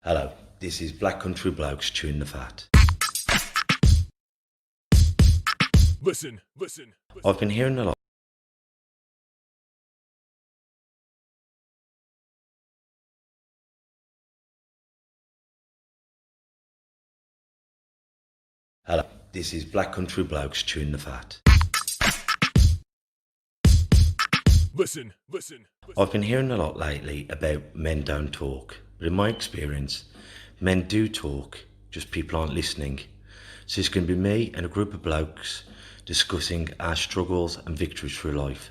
Hello, this is Black Country Blokes chewing the fat. Listen. I've been hearing a lot. Hello, this is Black Country Blokes chewing the fat. Listen. I've been hearing a lot lately about men don't talk, but in my experience, men do talk, just people aren't listening. So it's going to be me and a group of blokes discussing our struggles and victories through life.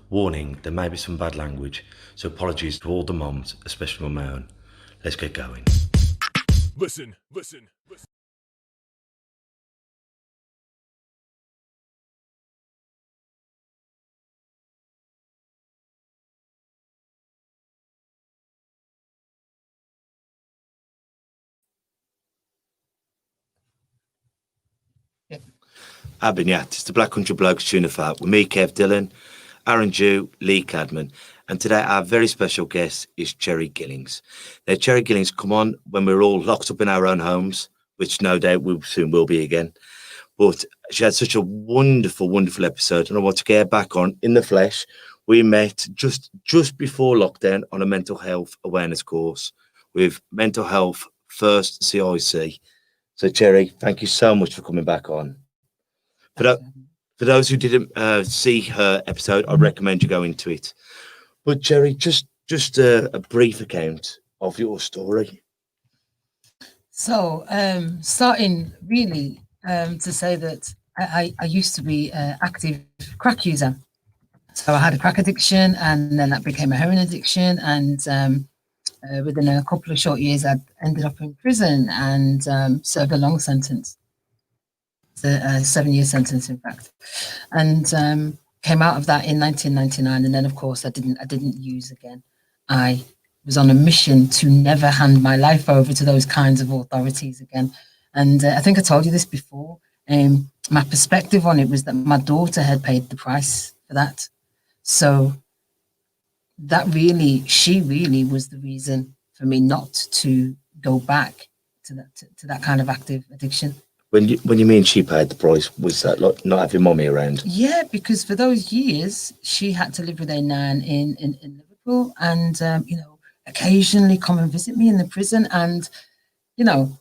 Warning, there may be some bad language, so apologies to all the moms, especially my own. Let's get going. Listen. It's the Black Country Blokes chewing the fat with me, Kev Dillon, Aaron Dew, Lee Cadman, and today our very special guest is Cheri Gillings. Now, Cheri Gillings come on when we're all locked up in our own homes, which no doubt we soon will be again. But she had such a wonderful episode, and I want to get her back on in the flesh. We met just before lockdown on a mental health awareness course with Mental Health First CIC. So, Cheri, thank you so much for coming back on. For those who didn't see her episode, I recommend you go into it. But Cheri, just a brief account of your story. So, starting really to say that I used to be an active crack user. So I had a crack addiction, and then that became a heroin addiction. And within a couple of short years, I ended up in prison and served a long sentence. A 7-year sentence, in fact, and came out of that in 1999. And then, of course, I didn't use again. I was on a mission to never hand my life over to those kinds of authorities again. And I think I told you this before. My perspective on it was that my daughter had paid the price for that. So she really was the reason for me not to go back to that kind of active addiction. When you mean she paid the price, was that like not having mommy around? Yeah, because for those years she had to live with a nan in Liverpool, and occasionally come and visit me in the prison. And the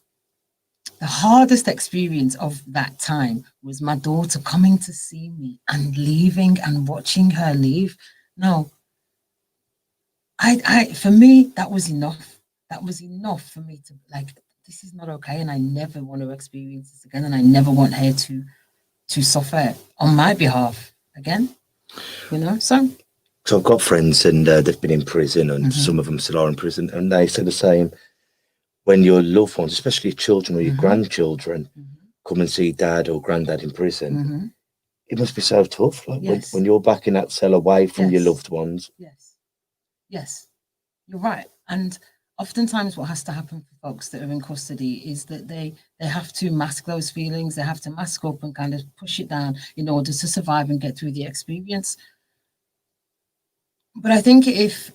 hardest experience of that time was my daughter coming to see me and leaving and watching her leave. No, for me that was enough. That was enough for me to this is not okay, and I never want to experience this again, and I never want her to suffer on my behalf again. So I've got friends, and they've been in prison, and some of them still are in prison, and they say the same. When your loved ones, especially your children or your grandchildren, come and see dad or granddad in prison, it must be so tough. Like yes. when you're back in that cell away from your loved ones. Yes, you're right. And oftentimes what has to happen for folks that are in custody is that they have to mask those feelings. They have to mask up and kind of push it down in order to survive and get through the experience. But I think if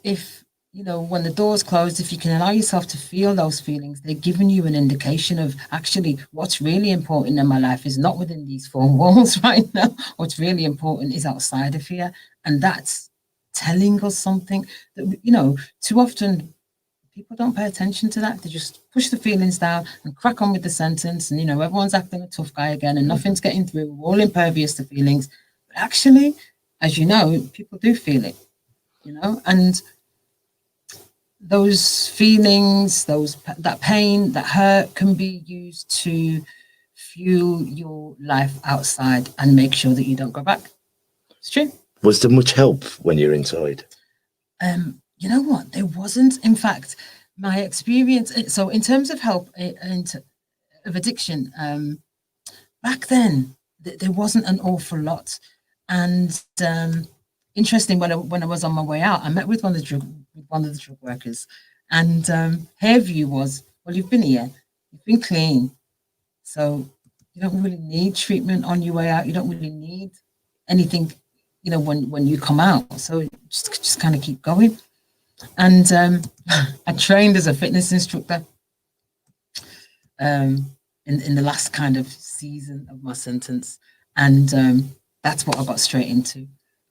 when the door's closed, if you can allow yourself to feel those feelings, they're giving you an indication of actually what's really important in my life is not within these four walls right now. What's really important is outside of here. And that's telling us something that, too often people don't pay attention to that. They just push the feelings down and crack on with the sentence. And, everyone's acting a tough guy again and nothing's getting through. We're all impervious to feelings. But actually, as you know, people do feel it, and those feelings, that pain, that hurt can be used to fuel your life outside and make sure that you don't go back. It's true. Was there much help when you're inside? You know what? There wasn't. In fact, my experience. So, in terms of help of addiction, back then there wasn't an awful lot. And interesting, when I was on my way out, I met with one of the drug workers, and her view was, "Well, you've been here, you've been clean, so you don't really need treatment on your way out. You don't really need anything, when you come out. So just kind of keep going." And I trained as a fitness instructor. um, in the last kind of season of my sentence, and that's what I got straight into.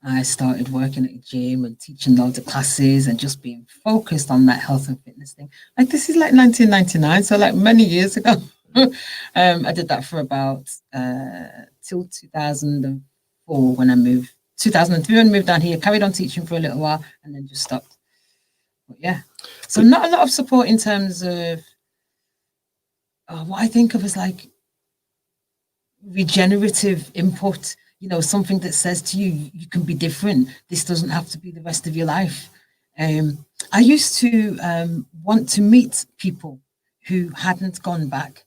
I started working at a gym and teaching loads of classes and just being focused on that health and fitness thing. Like this is like 1999, so like many years ago. I did that for about till 2004 when I moved. 2003 when I moved down here, carried on teaching for a little while and then just stopped. But yeah, so not a lot of support in terms of what I think of as like regenerative input, something that says to you, you can be different. This doesn't have to be the rest of your life. I used to want to meet people who hadn't gone back.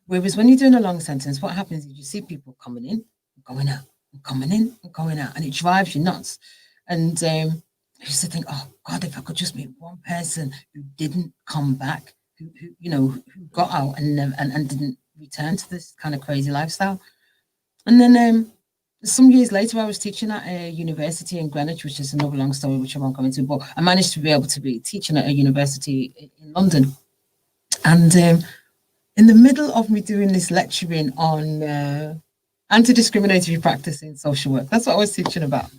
Whereas when you're doing a long sentence, what happens is you see people coming in, going out, and coming in, and going out, and it drives you nuts. And I used to think, oh God, if I could just meet one person who didn't come back, who got out and didn't return to this kind of crazy lifestyle. And then some years later, I was teaching at a university in Greenwich, which is another long story, which I won't go into, but I managed to be able to be teaching at a university in London. And in the middle of me doing this lecturing on anti-discriminatory practice in social work, that's what I was teaching about,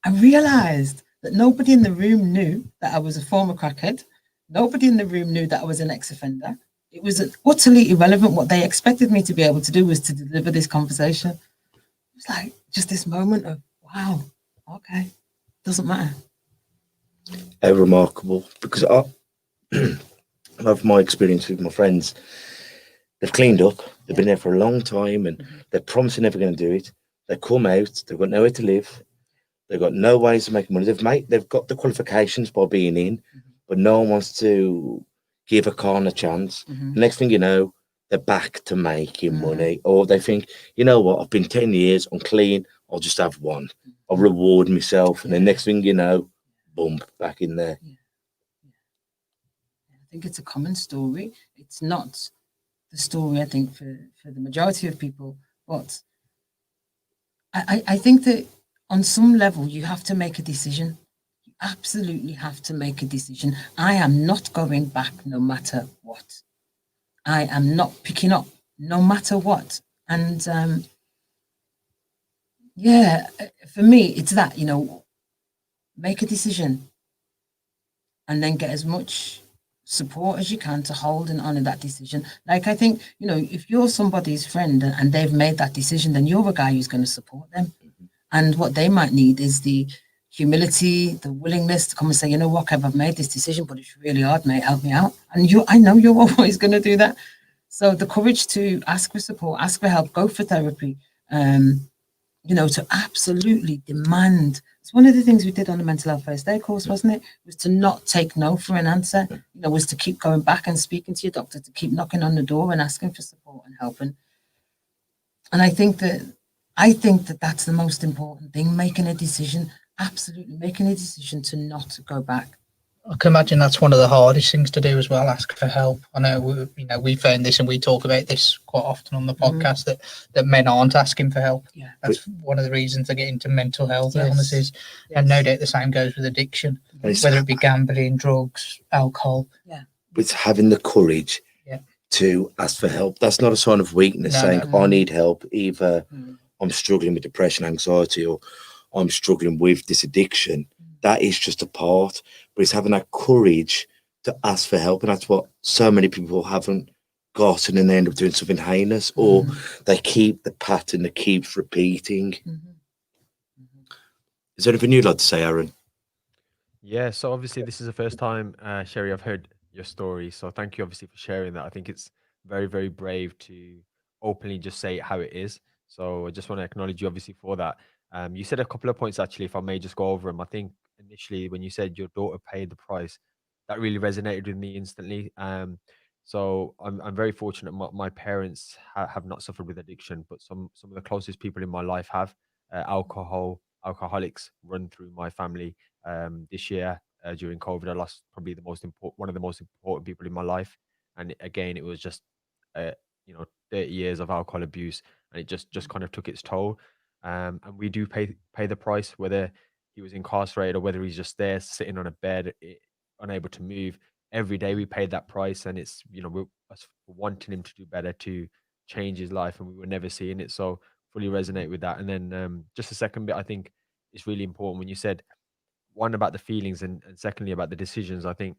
I realized that nobody in the room knew that I was a former crackhead. Nobody in the room knew that I was an ex-offender. It was utterly irrelevant. What they expected me to be able to do was to deliver this conversation. It's like just this moment of, wow, okay, doesn't matter. Remarkable, because I have my experience with my friends. They've cleaned up. They've been there for a long time, and they're promising never going to do it. They come out. They've got nowhere to live. They've got no ways of making money. They've got the qualifications by being in, but no one wants to give a con a chance. The next thing you know, they're back to making money, or they think, you know what, I've been 10 years, I'm clean, I'll just have one. I'll reward myself, and the next thing you know, boom, back in there. I think it's a common story. It's not the story, I think, for the majority of people, but I think that on some level you have to make a decision. You absolutely have to make a decision. I am not going back no matter what. I am not picking up no matter what. And for me, it's that, make a decision and then get as much support as you can to hold and honor that decision. Like, I think, if you're somebody's friend and they've made that decision, then you're a guy who's going to support them. And what they might need is the humility, the willingness to come and say, you know what, Kev, I've made this decision, but it's really hard, mate, help me out. And I know you're always going to do that. So the courage to ask for support, ask for help, go for therapy, to absolutely demand. It's one of the things we did on the mental health first aid course, wasn't it? Was to not take no for an answer, was to keep going back and speaking to your doctor, to keep knocking on the door and asking for support and helping. And I think that that's the most important thing, making a decision, absolutely making a decision to not go back. I can imagine that's one of the hardest things to do as well, ask for help. I know, we found this and we talk about this quite often on the podcast, that men aren't asking for help. Yeah. That's one of the reasons they get into mental health illnesses. Yes. And no doubt the same goes with addiction, whether it be gambling, drugs, alcohol. Yeah. It's having the courage to ask for help. That's not a sign of weakness, saying, I need help. Either I'm struggling with depression, anxiety, or I'm struggling with this addiction. That is just a part, but it's having that courage to ask for help. And that's what so many people haven't gotten, and they end up doing something heinous, or they keep the pattern that keeps repeating. Is there anything you'd like to say, Aaron? Yeah, so obviously this is the first time, Cheri, I've heard your story. So thank you obviously for sharing that. I think it's very, very brave to openly just say it how it is. So I just want to acknowledge you obviously for that. You said a couple of points actually, if I may just go over them. I think initially when you said your daughter paid the price, that really resonated with me instantly. So I'm very fortunate. My parents have not suffered with addiction, but some of the closest people in my life have. Alcoholics run through my family. This year during COVID, I lost probably one of the most important people in my life, and again, it was just 30 years of alcohol abuse, and it just kind of took its toll. And we do pay the price, whether he was incarcerated or whether he's just there sitting on a bed, unable to move. every day we paid that price, and it's, you know, we're us wanting him to do better, to change his life, and we were never seeing it. So fully resonate with that. And then just the second bit, I think is really important when you said one about the feelings, and secondly about the decisions. I think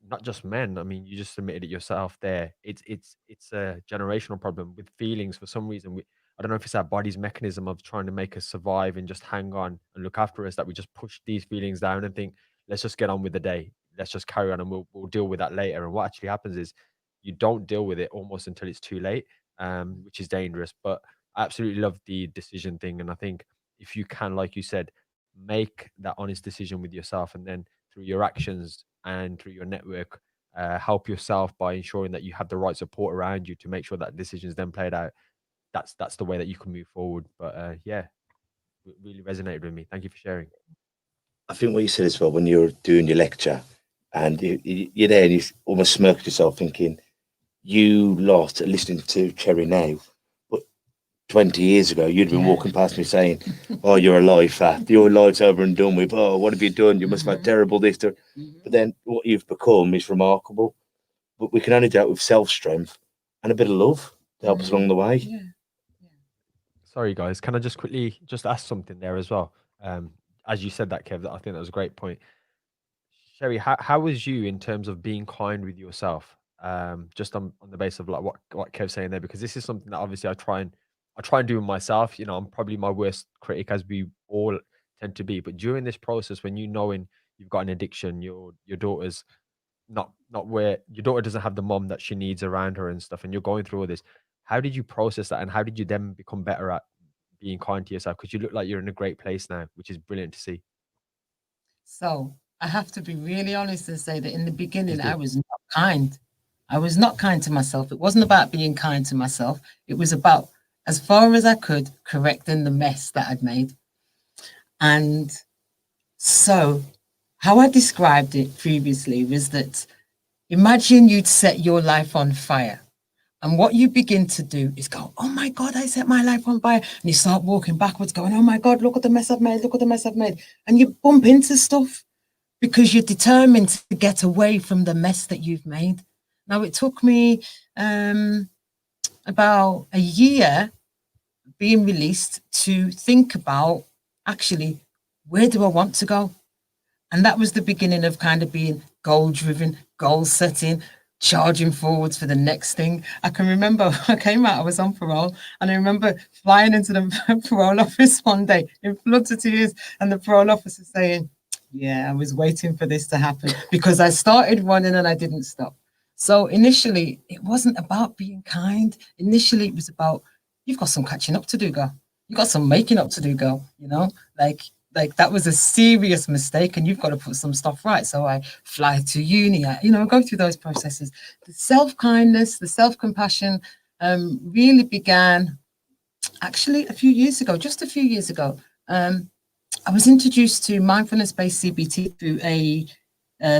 not just men. I mean, you just admitted it yourself there. It's a generational problem with feelings. For some reason, I don't know if it's our body's mechanism of trying to make us survive and just hang on and look after us, that we just push these feelings down and think, let's just get on with the day. Let's just carry on, and we'll deal with that later. And what actually happens is you don't deal with it almost until it's too late, which is dangerous. But I absolutely love the decision thing, and I think if you can, like you said, make that honest decision with yourself, and then through your actions and through your network, help yourself by ensuring that you have the right support around you to make sure that decisions then played out. That's the way that you can move forward. But yeah, it really resonated with me. Thank you for sharing. I think what you said as well, when you're doing your lecture and you're there and you almost smirk at yourself thinking, you lot are listening to Cheri now, but 20 years ago, you'd have been walking past me saying, oh, you're alive, fat. Your life's over and done with. Oh, what have you done? You must have had terrible this. But then what you've become is remarkable. But we can only do it with self-strength and a bit of love to help us along the way. Yeah. Sorry, guys. Can I just quickly just ask something there as well? As you said that, Kev, I think that was a great point. Cheri, how was you in terms of being kind with yourself? Just on the basis of like what Kev's saying there, because this is something that obviously I try and do myself. You know, I'm probably my worst critic, as we all tend to be. But during this process, when you knowing you've got an addiction, your daughter's not where your daughter doesn't have the mom that she needs around her and stuff, and you're going through all this, how did you process that, and how did you then become better at being kind to yourself? Because you look like you're in a great place now, which is brilliant to see. So I have to be really honest and say that in the beginning, Please do. I was not kind. I was not kind to myself. It wasn't about being kind to myself. It was about, as far as I could, correcting the mess that I'd made. And so how I described it previously was that imagine you'd set your life on fire. And what you begin to do is go, oh my God, I set my life on fire. And you start walking backwards going, oh my God, look at the mess I've made. Look at the mess I've made. And you bump into stuff because you're determined to get away from the mess that you've made. Now, it took me about a year being released to think about, actually, where do I want to go? And that was the beginning of kind of being goal-driven, goal-setting, charging forwards for the next thing. I can remember I came out, I was on parole, and I remember flying into the parole office one day in floods of tears, and the parole officer saying, yeah, I was waiting for this to happen, because I started running and I didn't stop. So initially, it wasn't about being kind. Initially, it was about, you've got some catching up to do, girl. You've got some making up to do, girl. You know, like that was a serious mistake, and you've got to put some stuff right. So I fly to uni, go through those processes. The self-kindness, the self-compassion really began actually just a few years ago. I was introduced to mindfulness-based CBT through a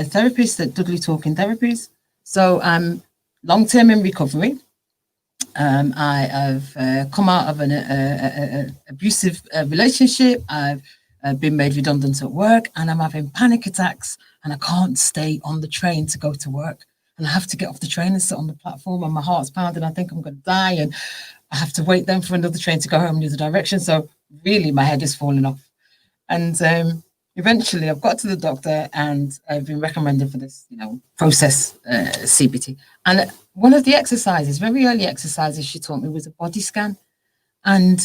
therapist at Dudley Talking Therapies. So I'm long-term in recovery. I have come out of an abusive relationship. I've been made redundant at work, and I'm having panic attacks, and I can't stay on the train to go to work. And I have to get off the train and sit on the platform, and my heart's pounding. I think I'm going to die, and I have to wait then for another train to go home in the other direction. So really, my head is falling off. And eventually, I've got to the doctor, and I've been recommended for this, process CBT. And one of the exercises, very early exercises she taught me, was a body scan. And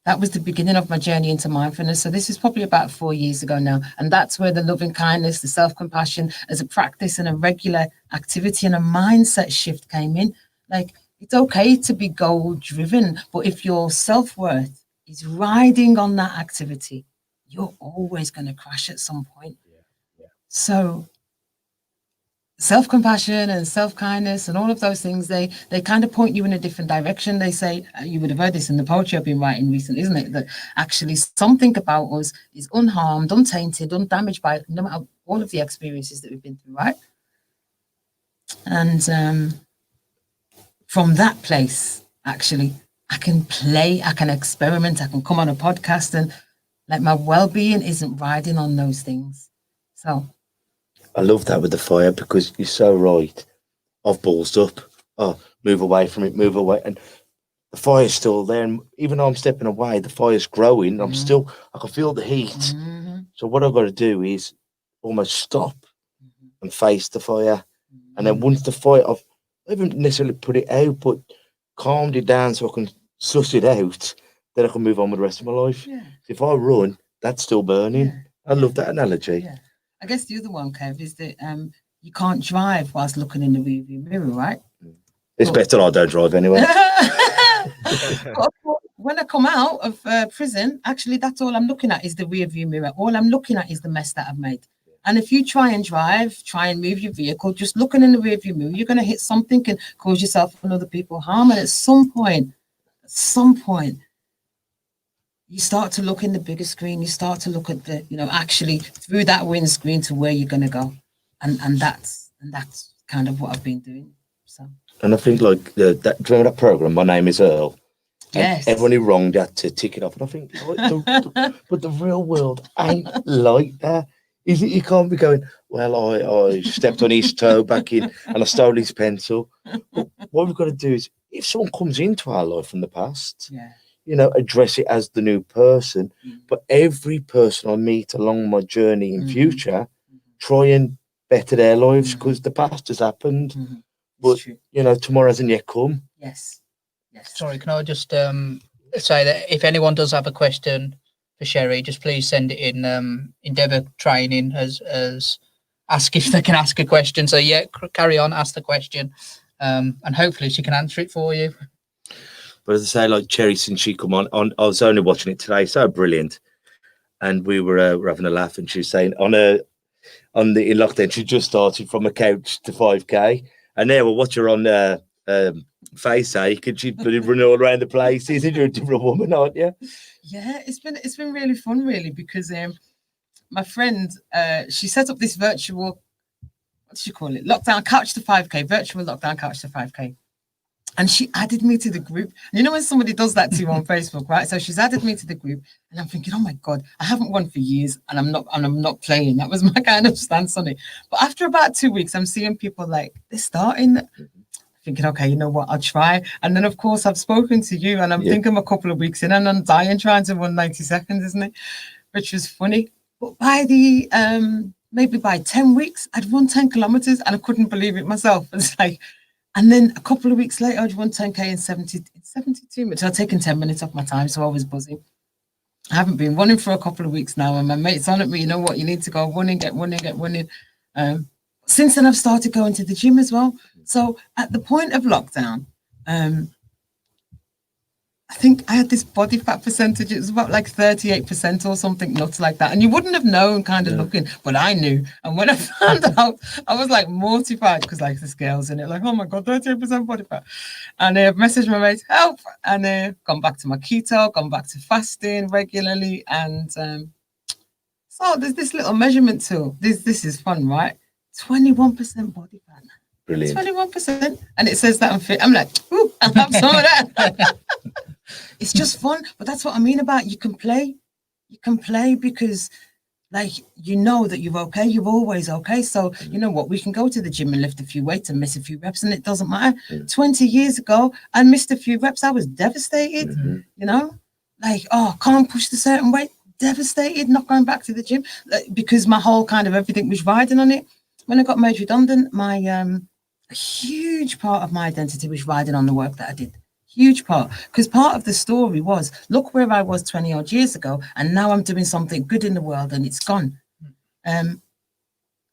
that was the beginning of my journey into mindfulness. So this is probably about 4 years ago now. And that's where the loving kindness, the self-compassion as a practice and a regular activity and a mindset shift came in. Like, it's okay to be goal-driven, but if your self-worth is riding on that activity, you're always going to crash at some point. Yeah. So self-compassion and self-kindness and all of those things, they kind of point you in a different direction. They say, you would have heard this in the poetry I've been writing recently, isn't it? That actually something about us is unharmed, untainted, undamaged by no matter all of the experiences that we've been through, right? And from that place, actually, I can play, I can experiment, I can come on a podcast, and like, my well-being isn't riding on those things. So I love that with the fire because you're so right. I've ballsed up. Oh, move away from it, move away. And the fire's still there. And even though I'm stepping away, the fire's growing. I'm still, I can feel the heat. So what I've got to do is almost stop and face the fire. And then once the fire, I haven't necessarily put it out, but calmed it down so I can suss it out, then I can move on with the rest of my life. Yeah. If I run, that's still burning. Yeah. I love that analogy. Yeah. I guess the other one, Kev, is that you can't drive whilst looking in the rearview mirror, right? It's better I don't drive anyway. But when I come out of prison, actually, that's all I'm looking at is the rearview mirror. All I'm looking at is the mess that I've made. And if you try and drive, try and move your vehicle, just looking in the rearview mirror, you're going to hit something and cause yourself and other people harm. And at some point, you start to look in the bigger screen. You start to look at the, actually through that windscreen to where you're going to go. And that's kind of what I've been doing. So. And I think like do you remember that program? My Name Is Earl. Yes. Everyone who wronged had to tick it off, and I think, but the real world ain't like that. Is it? You can't be going, well, I stepped on his toe back in, and I stole his pencil. But what we've got to do is, if someone comes into our life from the past, address it as the new person. But every person I meet along my journey in future, try and better their lives because the past has happened. But tomorrow hasn't yet come. Yes. Sorry, can I just say that if anyone does have a question for Cheri, just please send it in Endeavour Training as ask if they can ask a question. So carry on, ask the question, and hopefully she can answer it for you. But as I say, like Cheri, since she come on, I was only watching it today, so brilliant. And we were having a laugh, and she was saying in lockdown, she just started from a couch to 5K, and now we'll watch her on face ache, and she'd run all around the place. You're a different woman, aren't you? Yeah, it's been really fun, really, because my friend she set up this virtual, what do you call it? Lockdown couch to 5K, virtual lockdown couch to 5K. And she added me to the group. And you know when somebody does that to you on Facebook, right? So she's added me to the group, and I'm thinking, oh my God, I haven't won for years, and I'm not playing. That was my kind of stance on it. But after about 2 weeks, I'm seeing people like they're starting. Thinking, okay, you know what, I'll try. And then of course I've spoken to you, and I'm thinking a couple of weeks in, and I'm dying trying to run 90 seconds, isn't it? Which was funny. But by the maybe by 10 weeks, I'd run 10 kilometers, and I couldn't believe it myself. It's like, and then a couple of weeks later, I'd run 10K in 72 minutes. I'd taken 10 minutes off my time, so I was buzzing. I haven't been running for a couple of weeks now, and my mate's on at me, you know what, you need to go running, get running. Since then, I've started going to the gym as well. So at the point of lockdown, I think I had this body fat percentage. It was about like 38% or something, nuts like that. And you wouldn't have known kind of looking, but I knew. And when I found out, I was like mortified because like the scales in it, like, oh my God, 38% body fat. And I messaged my mate, help. And gone back to my keto, gone back to fasting regularly. And so there's this little measurement tool. This is fun, right? 21% body fat. Brilliant. 21%. And it says that I'm fit. I'm like, ooh, I'll have some of that. It's just fun. But that's what I mean about you can play. You can play because like, you know that you're okay. You're always okay. So you know what? We can go to the gym and lift a few weights and miss a few reps, and it doesn't matter. 20 years ago, I missed a few reps. I was devastated, you know, like, oh, can't push the certain weight. Devastated, not going back to the gym because my whole kind of everything was riding on it. When I got made redundant, my a huge part of my identity was riding on the work that I did. Huge part, because part of the story was, look where I was 20 odd years ago, and now I'm doing something good in the world, and it's gone.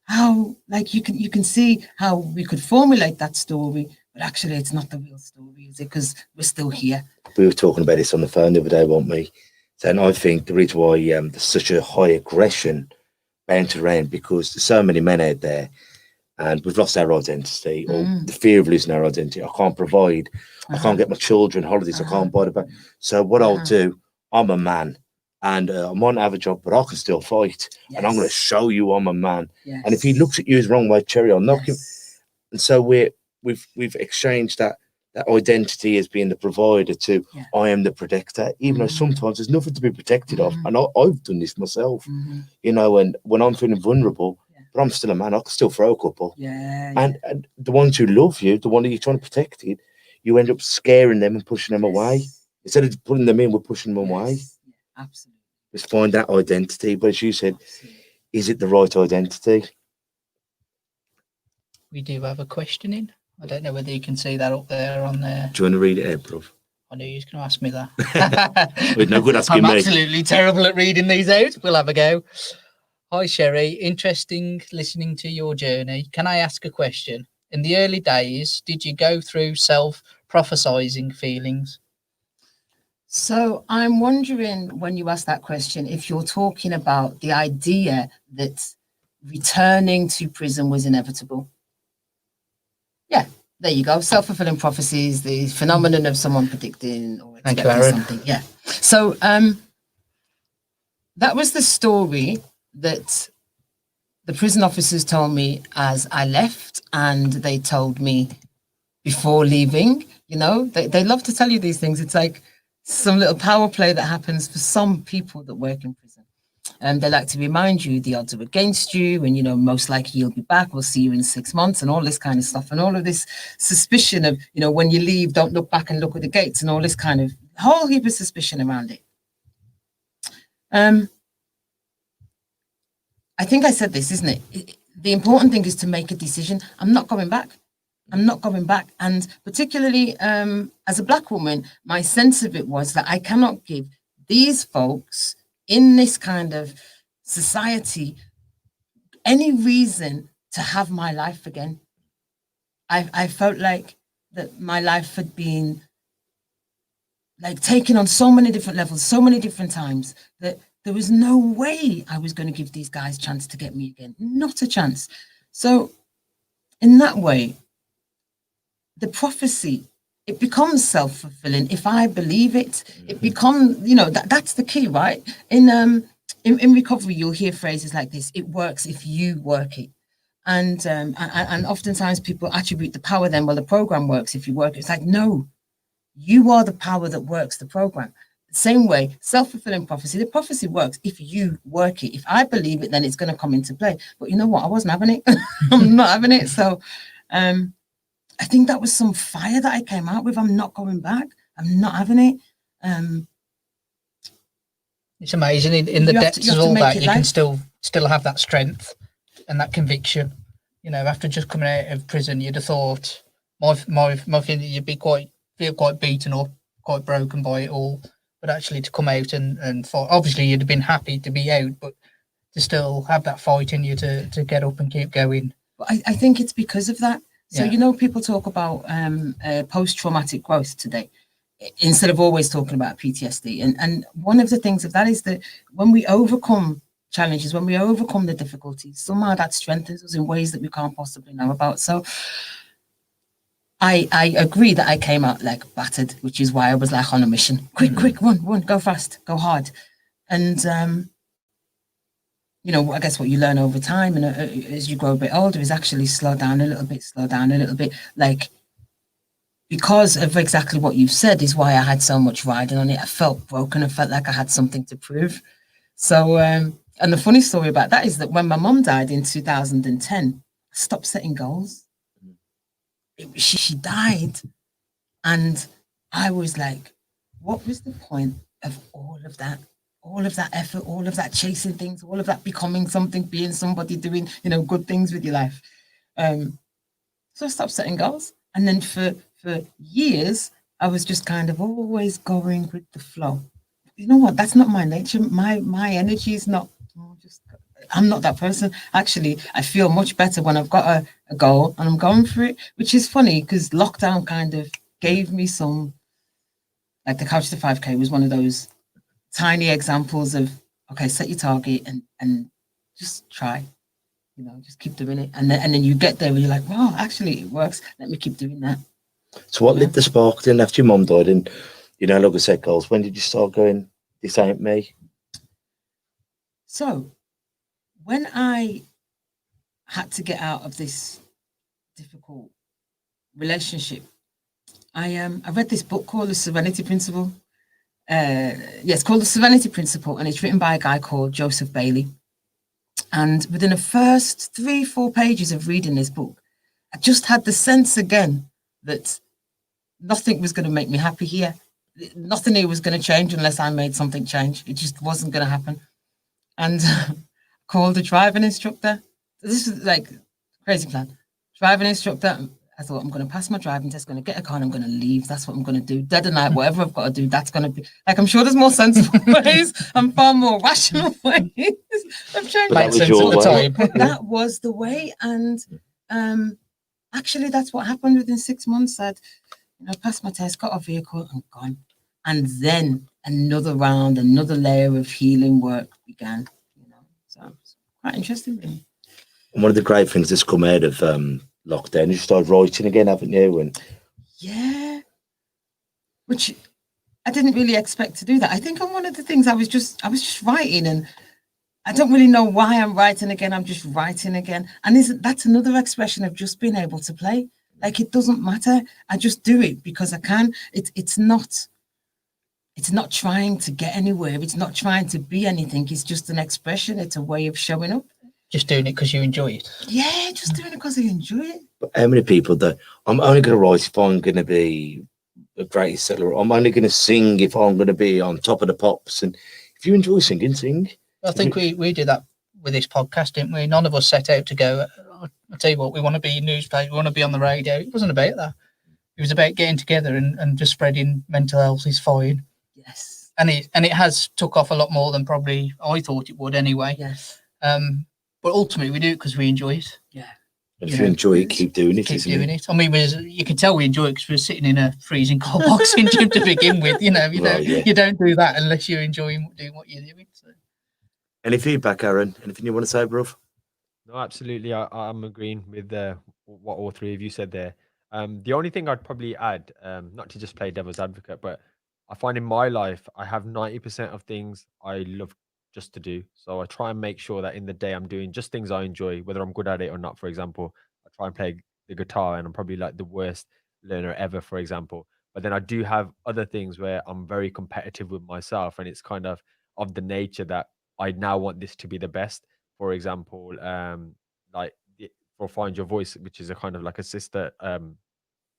How like you can see how we could formulate that story, but actually it's not the real story, is it? Because we're still here. We were talking about this on the phone the other day, weren't we? And I think the reason why there's such a high aggression bound around because there's so many men out there. And we've lost our identity, or the fear of losing our identity. I can't provide. I can't get my children holidays. I can't buy the back. So what I'll do, I'm a man, and I might not have a job, but I can still fight. And I'm going to show you I'm a man. And if he looks at you the wrong way, Cheri, I'll knock him. And so we've exchanged that identity as being the provider to I am the protector, even though sometimes there's nothing to be protected of. And I've done this myself, you know. And when I'm feeling vulnerable, but I'm still a man. I can still throw a couple. Yeah. And the ones who love you, the one that you're trying to protect, you end up scaring them and pushing them away. Instead of putting them in, we're pushing them away. Yeah, absolutely. Let's find that identity. But as you said, Absolutely. is it the right identity? We do have a question in. I don't know whether you can see that up there on there. Do you want to read it out, bruv? I knew you was going to ask me that. With no good asking I'm me. absolutely terrible at reading these out. We'll have a go. Hi, Cheri. Interesting listening to your journey. Can I ask a question? In the early days, did you go through self-prophesizing feelings? So I'm wondering, when you ask that question, if you're talking about the idea that returning to prison was inevitable. Yeah, there you go. Self-fulfilling prophecies, the phenomenon of someone predicting or expecting something. Yeah. So that was the story that the prison officers told me as I left, and they told me before leaving. You know, they love to tell you these things. It's like some little power play that happens for some people that work in prison. And they like to remind you the odds are against you, and, you know, most likely you'll be back. We'll see you in 6 months, and all this kind of stuff, and all of this suspicion of, you know, when you leave, don't look back and look at the gates, and all this kind of whole heap of suspicion around it. I think I said this, isn't it? The important thing is to make a decision. I'm not going back. I'm not going back. And particularly as a Black woman, my sense of it was that I cannot give these folks in this kind of society any reason to have my life again. I felt like that my life had been like taken on so many different levels, so many different times, that there was no way I was going to give these guys a chance to get me again. Not a chance. So in that way, the prophecy, it becomes self-fulfilling. If I believe it, it becomes, you know, that's the key, right? In recovery, you'll hear phrases like this: it works if you work it. And oftentimes people attribute the power then, well, the program works if you work it. It's like, no, you are the power that works the program. The same way, self-fulfilling prophecy, the prophecy works if you work it. If I believe it, then it's going to come into play. But you know what? I wasn't having it. I'm not having it. So I think that was some fire that I came out with. I'm not going back. I'm not having it. It's amazing in the depths of all that, you can still have that strength and that conviction. You know, after just coming out of prison, you'd have thought my feeling, you'd be feel quite beaten up, quite broken by it all. But actually to come out and fight, obviously you'd have been happy to be out, but to still have that fight in you to get up and keep going. But I think it's because of that. So, Yeah. you know, people talk about post-traumatic growth today, instead of always talking about PTSD. And one of the things of that is that when we overcome challenges, when we overcome the difficulties, somehow that strengthens us in ways that we can't possibly know about. So I agree that I came out like battered, which is why I was like on a mission. Quick, run, go fast, go hard. And, you know, I guess what you learn over time and as you grow a bit older is actually slow down a little bit. Like, because of exactly what you've said is why I had so much riding on it. I felt broken. I felt like I had something to prove. So, and the funny story about that is that when my mum died in 2010, I stopped setting goals. She died, and I was like, what was the point of all of that effort, all of that chasing things, all of that becoming something, being somebody, doing, you know, good things with your life? So I stopped setting goals, and then for years I was just kind of always going with the flow. You know what, that's not my nature. My energy is not, I'm not that person. Actually, I feel much better when I've got a goal and I'm going for it, which is funny because lockdown kind of gave me some, like the Couch to 5K was one of those tiny examples of, okay, set your target and just try, you know, just keep doing it. And then you get there and you're like, wow, actually it works. Let me keep doing that. So what lit the spark then after your mum died and, you know, like I said, goals, when did you start going, this ain't me? So when I had to get out of this difficult relationship, I read this book called The Serenity Principle. It's called The Serenity Principle, and it's written by a guy called Joseph Bailey. And within the first 3-4 pages of reading this book, I just had the sense again that nothing was going to make me happy here. Nothing here was going to change unless I made something change. It just wasn't going to happen. And called a driving instructor. This is like crazy plan. Driving instructor. I thought, I'm going to pass my driving test, going to get a car, and I'm going to leave. That's what I'm going to do. Dead or night, whatever I've got to do, that's going to be like, I'm sure there's more sensible ways and far more rational ways of changing. That was your way. That was the way. And actually, that's what happened within 6 months. I'd passed my test, got a vehicle, and gone. And then another round, another layer of healing work began. So it's quite interesting. Really. And one of the great things that's come out of lockdown, you started writing again, haven't you? And yeah, which I didn't really expect to do that. I think on one of the things I was just writing, and I don't really know why I'm writing again. I'm just writing again, and that's another expression of just being able to play. Like, it doesn't matter. I just do it because I can. It's not trying to get anywhere. It's not trying to be anything. It's just an expression. It's a way of showing up. Just doing it because you enjoy it. Yeah, just doing it because I enjoy it. But how many people that I'm only going to write if I'm going to be the greatest settler? I'm only going to sing if I'm going to be on top of the pops. And if you enjoy singing, sing. I think we did that with this podcast, didn't we? None of us set out to go, I'll tell you what, we want to be newspaper, we want to be on the radio. It wasn't about that. It was about getting together and just spreading mental health is fine. Yes. And it has took off a lot more than probably I thought it would anyway. Yes. But ultimately we do it because we enjoy it. Yeah. And if you enjoy it, keep doing it. Keep doing it. I mean, you can tell we enjoy it because we're sitting in a freezing cold boxing gym to begin with. You don't do that unless you're enjoying doing what you're doing. So. Any feedback, Aaron? Anything you want to say, bruv? No, absolutely. I'm agreeing with what all three of you said there. The only thing I'd probably add, not to just play devil's advocate, but I find in my life, I have 90% of things I love just to do. So I try and make sure that in the day I'm doing just things I enjoy, whether I'm good at it or not. For example, I try and play the guitar and I'm probably like the worst learner ever, for example. But then I do have other things where I'm very competitive with myself, and it's kind of the nature that I now want this to be the best. For example, for Find Your Voice, which is a kind of like a sister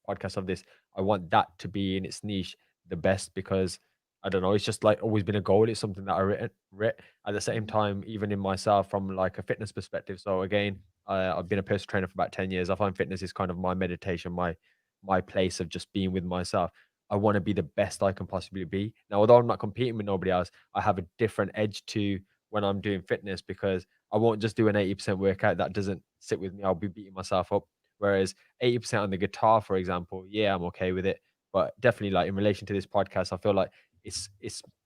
podcast of this, I want that to be in its niche the best, because I don't know, it's just like always been a goal. It's something that I writ at the same time, even in myself from like a fitness perspective. So again, I've been a personal trainer for about 10 years. I find fitness is kind of my meditation, my place of just being with myself. I want to be the best I can possibly be. Now, although I'm not competing with nobody else, I have a different edge to when I'm doing fitness, because I won't just do an 80% workout. That doesn't sit with me. I'll be beating myself up. Whereas 80% on the guitar, for example, yeah, I'm okay with it. But definitely, like in relation to this podcast, I feel like it's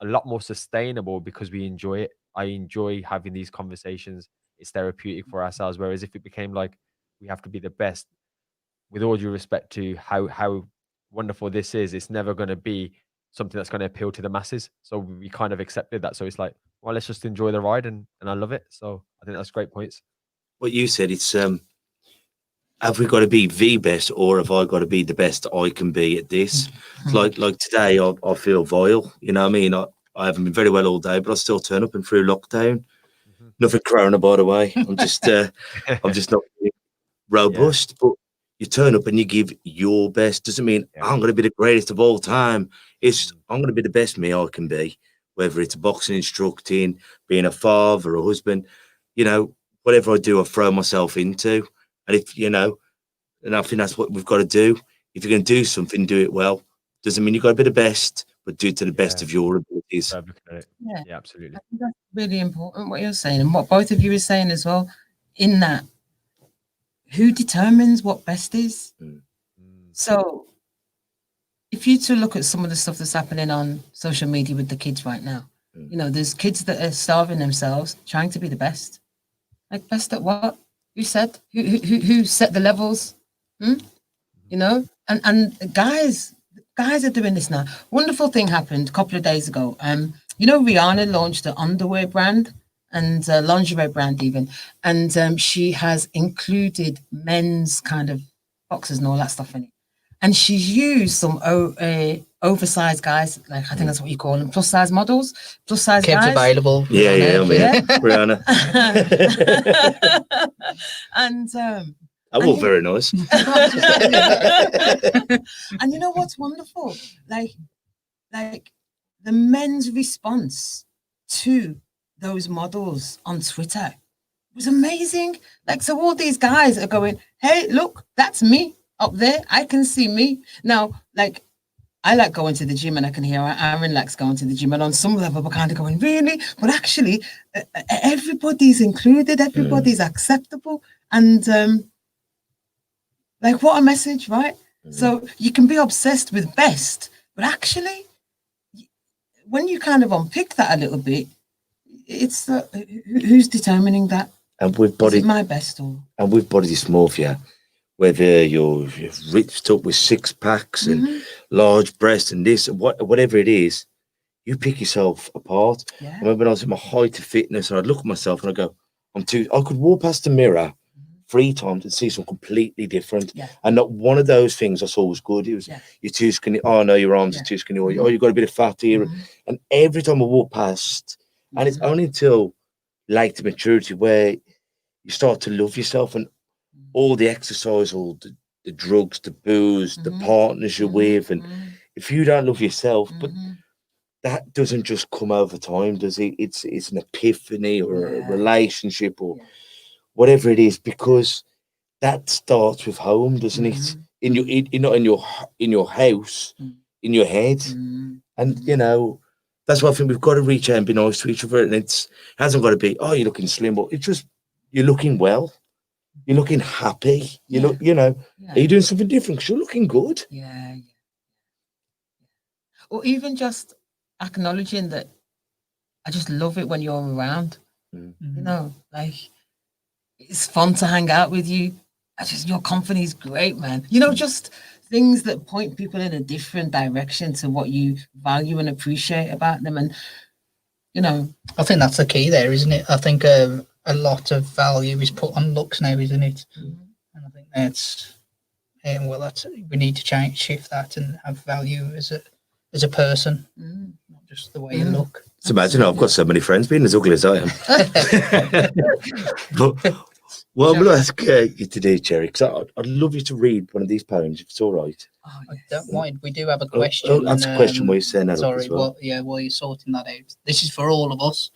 a lot more sustainable because we enjoy it. I enjoy having these conversations. It's therapeutic for ourselves. Whereas if it became like we have to be the best, with all due respect to how wonderful this is, it's never going to be something that's going to appeal to the masses. So we kind of accepted that. So it's like, well, let's just enjoy the ride, and I love it. So I think that's great points. What you said, it's have we got to be the best, or have I got to be the best I can be at this? Like today, I feel vile. You know what I mean? I haven't been very well all day, but I still turn up and through lockdown. Nothing corona, by the way. I'm just not robust. But you turn up and you give your best. Doesn't mean I'm going to be the greatest of all time. It's I'm going to be the best me I can be. Whether it's boxing, instructing, being a father, a husband, whatever I do, I throw myself into. And and I think that's what we've got to do. If you're going to do something, do it well. Doesn't mean you've got to be the best, but do it to the best of your abilities. Yeah, absolutely. I think that's really important what you're saying, and what both of you are saying as well, in that who determines what best is? So if you to look at some of the stuff that's happening on social media with the kids right now, there's kids that are starving themselves, trying to be the best. Like, best at what? Who said? Who set the levels? And guys are doing this now. Wonderful thing happened a couple of days ago. Rihanna launched an underwear brand and a lingerie brand even, and she has included men's kind of boxes and all that stuff in it. And she's used some oversized guys, like I think that's what you call them, plus size models, plus size Kev's guys. available. Yeah, yeah, I mean, Yeah. Brianna. And All very nice. and you know what's wonderful? Like the men's response to those models on Twitter was amazing. Like, so all these guys are going, hey, look, that's me up there. I can see me. Now, like, I like going to the gym and I can hear Aaron likes going to the gym. And on some level, we're kind of going, really? But actually, everybody's included, everybody's acceptable. And like, what a message, right? So you can be obsessed with best, but actually, when you kind of unpick that a little bit, it's who's determining that? And with Is body it my best or? and with body dysmorphia, whether you're ripped up with six packs and large breasts and this, whatever it is, you pick yourself apart. Yeah. I remember when I was at my height of fitness, and I'd look at myself and I go, I could walk past the mirror 3 times and see something completely different. Yeah. And not one of those things I saw was good. It was, you're too skinny. Oh, no, your arms are too skinny. Or, oh, you've got a bit of fat here. And every time I walk past, and it's only until later maturity where you start to love yourself, and all the exercise, all the drugs, the booze, the partners you're with. And if you don't love yourself, but that doesn't just come over time, does it? It's an epiphany or a relationship or whatever it is, because that starts with home, doesn't it? In your house, in your head. And you know, that's why I think we've got to reach out and be nice to each other. And it hasn't got to be, oh, you're looking slim, but it's just you're looking well, you're looking happy, you look, you know, are you doing something different? Because you're looking good. Yeah. Or even just acknowledging that I just love it when you're around. You know, like it's fun to hang out with you. Your company is great, man. You know, just things that point people in a different direction to what you value and appreciate about them. And you know, I think that's the key there, isn't it? I think a lot of value is put on looks now, isn't it? And I think that's we need to shift that and have value as a person, not just the way you look. So imagine I've got so many friends being as ugly as I am. But what I'm going to ask you today, Cheri, because I'd love you to read one of these poems, if it's all right. oh, I yes. don't mind. We do have a question. That's a question while you're saying that up Sorry, as well. while you're sorting that out. This is for all of us.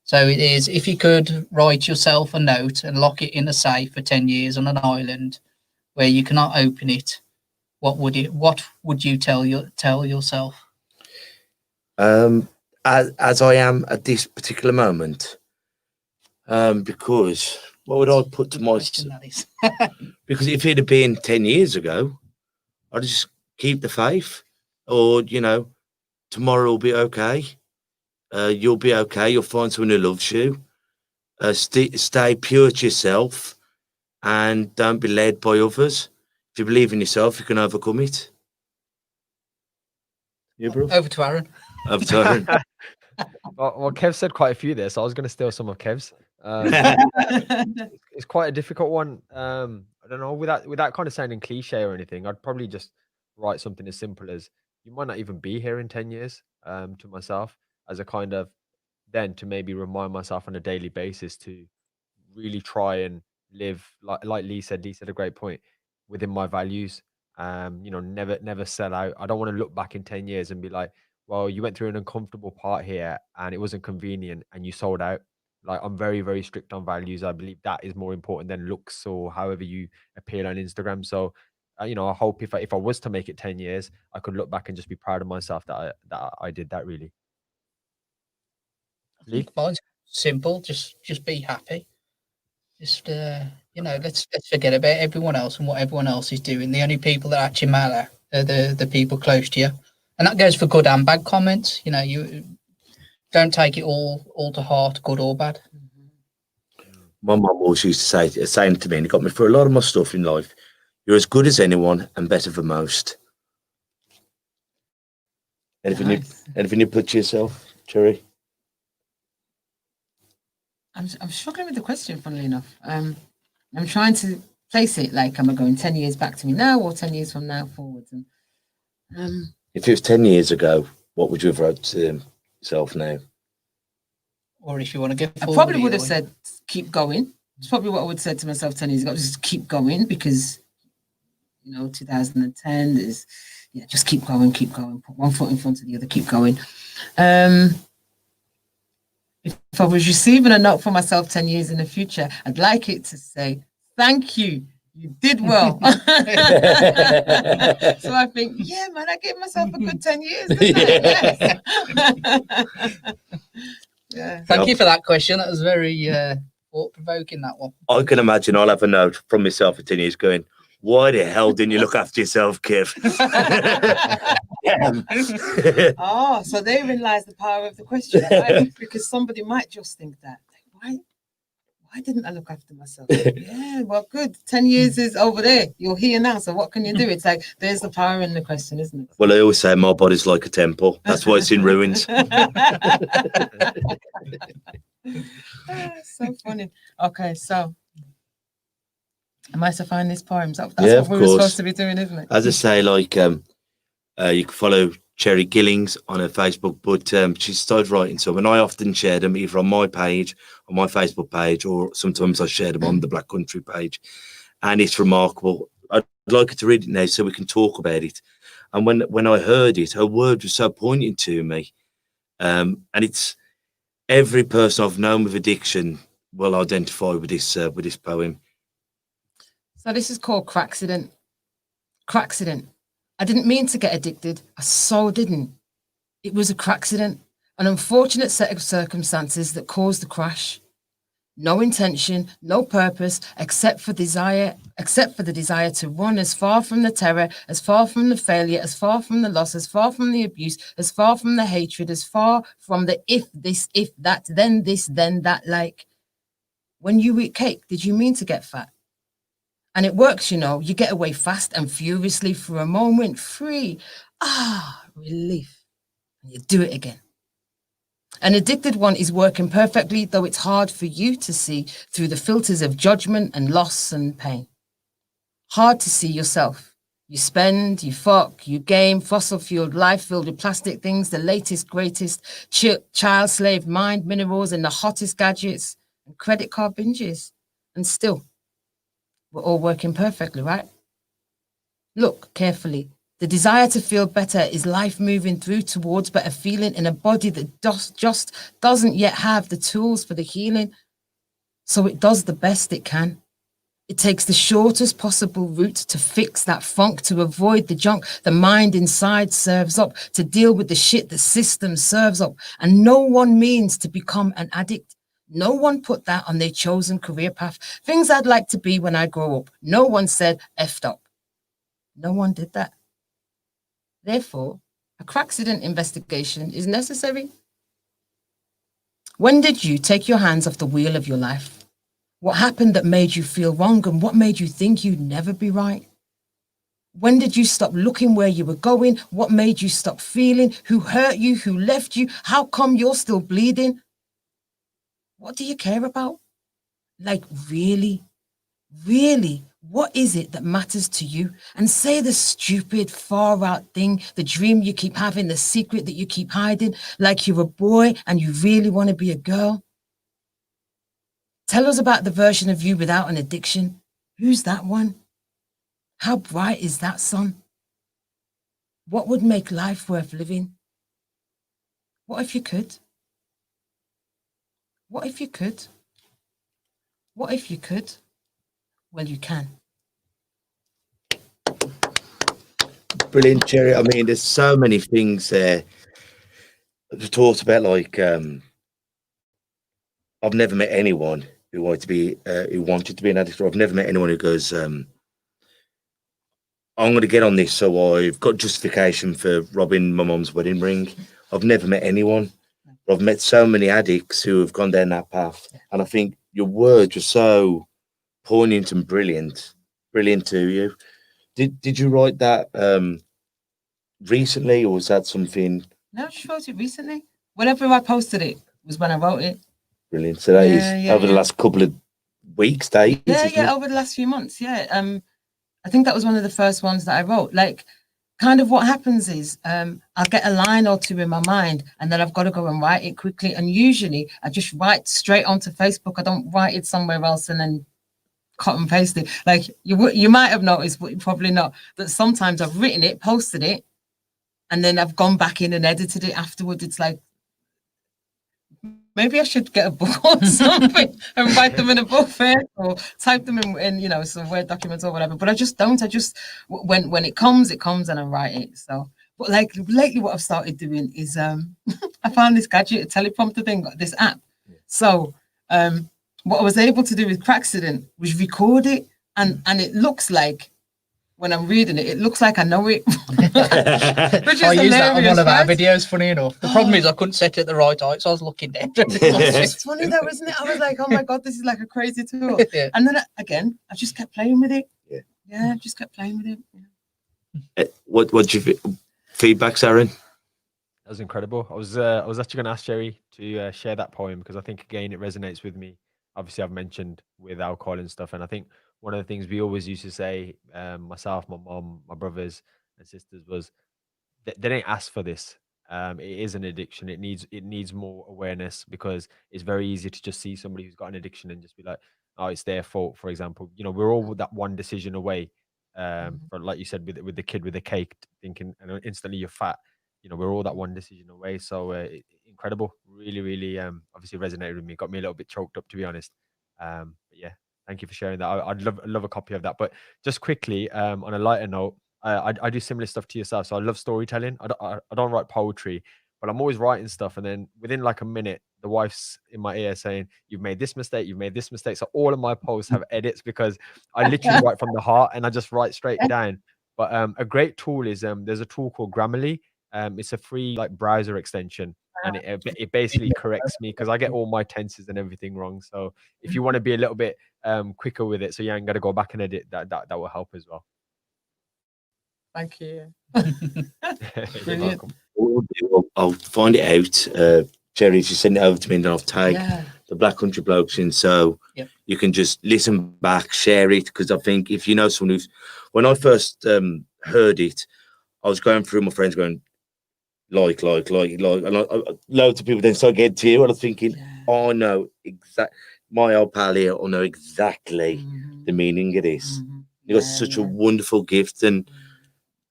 So it is, if you could write yourself a note and lock it in a safe for 10 years on an island where you cannot open it, what would you tell yourself? As I am at this particular moment, because what would I put to myself? That is. Because if it had been 10 years ago, I'd just keep the faith, or you know, tomorrow will be okay. You'll be okay. You'll find someone who loves you. Stay pure to yourself, and don't be led by others. If you believe in yourself, you can overcome it. Yeah, bro. Over to Aaron. Over to Aaron. Well, Kev said quite a few there, so I was going to steal some of Kev's. It's quite a difficult one. I don't know, without kind of sounding cliche or anything, I'd probably just write something as simple as, you might not even be here in 10 years, to myself, as a kind of, then to maybe remind myself on a daily basis to really try and live like Lee said a great point, within my values. You know, never sell out. I don't want to look back in 10 years and be like, well, you went through an uncomfortable part here and it wasn't convenient and you sold out. Like, I'm very, very strict on values. I believe that is more important than looks or however you appear on Instagram. So, you know, I hope if I was to make it 10 years, I could look back and just be proud of myself that I did that, really. Lee? Mine's simple. Just be happy. Just you know, let's forget about everyone else and what everyone else is doing. The only people that actually matter are the people close to you, and that goes for good and bad comments. You know, you don't take it all to heart, good or bad. My mum always used to saying to me, and it got me through a lot of my stuff in life, you're as good as anyone and better than most. Anything you put to yourself, Cheri? I'm struggling with the question, funnily enough. I'm trying to place it like, am I going 10 years back to me now or 10 years from now forwards? And If it was 10 years ago, what would you have wrote to yourself now? Or if you want to get I forward, probably would either have way. said, keep going. It's probably what I would have said to myself 10 years ago, just keep going, because, 2010 is, just keep going, put one foot in front of the other, keep going. If I was receiving a note for myself 10 years in the future, I'd like it to say, thank you, you did well. So I think, yeah, man, I gave myself a good 10 years, didn't I? Yes. Yeah. Thank you for that question. That was very thought-provoking, that one. I can imagine I'll have a note from myself at 10 years going, why the hell didn't you look after yourself, Kev? Oh, so therein lies the power of the question, right? Because somebody might just think that, why didn't I look after myself? Yeah, well, good. 10 years is over there. You're here now. So what can you do? It's like, there's the power in the question, isn't it? Well, I always say my body's like a temple. That's why it's in ruins. So funny. Okay, so am I to find this poem? That's Yeah, what of we were supposed course. to be doing, isn't it? As I say, like, you can follow Cheri Gillings on her Facebook, but she started writing some, and I often share them either on my page, on my Facebook page, or sometimes I share them on the Black Country page, and it's remarkable. I'd like her to read it now so we can talk about it. And when I heard it, her word was so poignant to me, and it's every person I've known with addiction will identify with this poem. So this is called Cracksident. Cracksident. I didn't mean to get addicted. I so didn't. It was a cracksident, an unfortunate set of circumstances that caused the crash. No intention, no purpose, except for the desire to run as far from the terror, as far from the failure, as far from the loss, as far from the abuse, as far from the hatred, as far from the if this, if that, then this, then that. Like, when you eat cake, did you mean to get fat? And it works, you get away fast and furiously for a moment, free. Relief. And you do it again. An addicted one is working perfectly, though it's hard for you to see through the filters of judgment and loss and pain. Hard to see yourself. You spend, you fuck, you game, fossil-fueled life filled with plastic things, the latest, greatest, child slave mind minerals and the hottest gadgets and credit card binges. And still, we're all working perfectly, right? Look carefully. The desire to feel better is life moving through towards better feeling in a body that just doesn't yet have the tools for the healing. So it does the best it can. It takes the shortest possible route to fix that funk, to avoid the junk the mind inside serves up, to deal with the shit the system serves up. And no one means to become an addict. No one put that on their chosen career path. Things I'd like to be when I grow up. No one said effed up. No one did that. Therefore, a cracksident investigation is necessary. When did you take your hands off the wheel of your life? What happened that made you feel wrong, and what made you think you'd never be right? When did you stop looking where you were going? What made you stop feeling? Who hurt you? Who left you? How come you're still bleeding? What do you care about? Like, really? Really? What is it that matters to you? And say the stupid, far out thing, the dream you keep having, the secret that you keep hiding, like you're a boy and you really want to be a girl. Tell us about the version of you without an addiction. Who's that one? How bright is that sun? What would make life worth living? What if you could? What if you could? What if you could? Well, you can. Brilliant, Cheri. I mean, there's so many things there to talk about. Like, I've never met anyone who wanted to be an addict. Or I've never met anyone who goes, "I'm going to get on this, so I've got justification for robbing my mom's wedding ring." I've never met anyone. I've met so many addicts who have gone down that path, and I think your words are so poignant and brilliant to you. Did you write that recently, or was that something? No, she wrote it recently. Whenever I posted it was when I wrote it. Brilliant. So that is over the last couple of weeks, days. Yeah, over the last few months. Yeah. I think that was one of the first ones that I wrote. Like, kind of what happens is I'll get a line or two in my mind, and then I've got to go and write it quickly. And usually I just write straight onto Facebook. I don't write it somewhere else and then cut and paste it. Like you might have noticed, but probably not, that sometimes I've written it, posted it, and then I've gone back in and edited it afterwards. It's like, maybe I should get a book or something and write them in a book first, or type them in you know, some Word documents or whatever. But I just don't. I just, when it comes, and I write it. So, but like lately, what I've started doing is I found this gadget, a teleprompter thing, this app. So what I was able to do with Cracksident was record it, and it looks like, when I'm reading it, it looks like I know it. Which is I use that on one of our right? videos, funny enough. The problem is I couldn't set it at the right height, so I was looking down. It's funny though, isn't it? I was like, oh my God, this is like a crazy tool. Yeah. And then again, I just kept playing with it. Yeah. Yeah, I just kept playing with it. What's your feedback, Aaron? That was incredible. I was actually going to ask Cheri to share that poem, because I think again it resonates with me. Obviously, I've mentioned with alcohol and stuff, and I think one of the things we always used to say, myself, my mom, my brothers and sisters, was they didn't ask for this. It is an addiction. It needs more awareness, because it's very easy to just see somebody who's got an addiction and just be like, oh, it's their fault. For example, you know, we're all that one decision away. For, like you said, with the kid with the cake, thinking and instantly you're fat. You know, we're all that one decision away. So incredible, really, really, obviously resonated with me. Got me a little bit choked up, to be honest. But yeah, thank you for sharing that. I'd love a copy of that. But just quickly, on a lighter note, I do similar stuff to yourself. So I love storytelling. I don't write poetry, but I'm always writing stuff. And then within like a minute, the wife's in my ear saying, you've made this mistake, you've made this mistake. So all of my posts have edits, because I literally write from the heart and I just write straight down. But a great tool is, there's a tool called Grammarly. It's a free like browser extension, and it basically corrects me, because I get all my tenses and everything wrong. So if you want to be a little bit quicker with it, so you ain't got to go back and edit, that will help as well. Thank you. You're welcome. I'll find it out. Cheri, just send it over to me, and I'll tag the Black Country Blokes in, so you can just listen back, share it. Because I think if you know someone who's, when I first heard it, I was going through my friends going, like, and loads of people then started getting to you, and I was thinking, oh no, my old pal here will know exactly the meaning of this. You got such a wonderful gift, and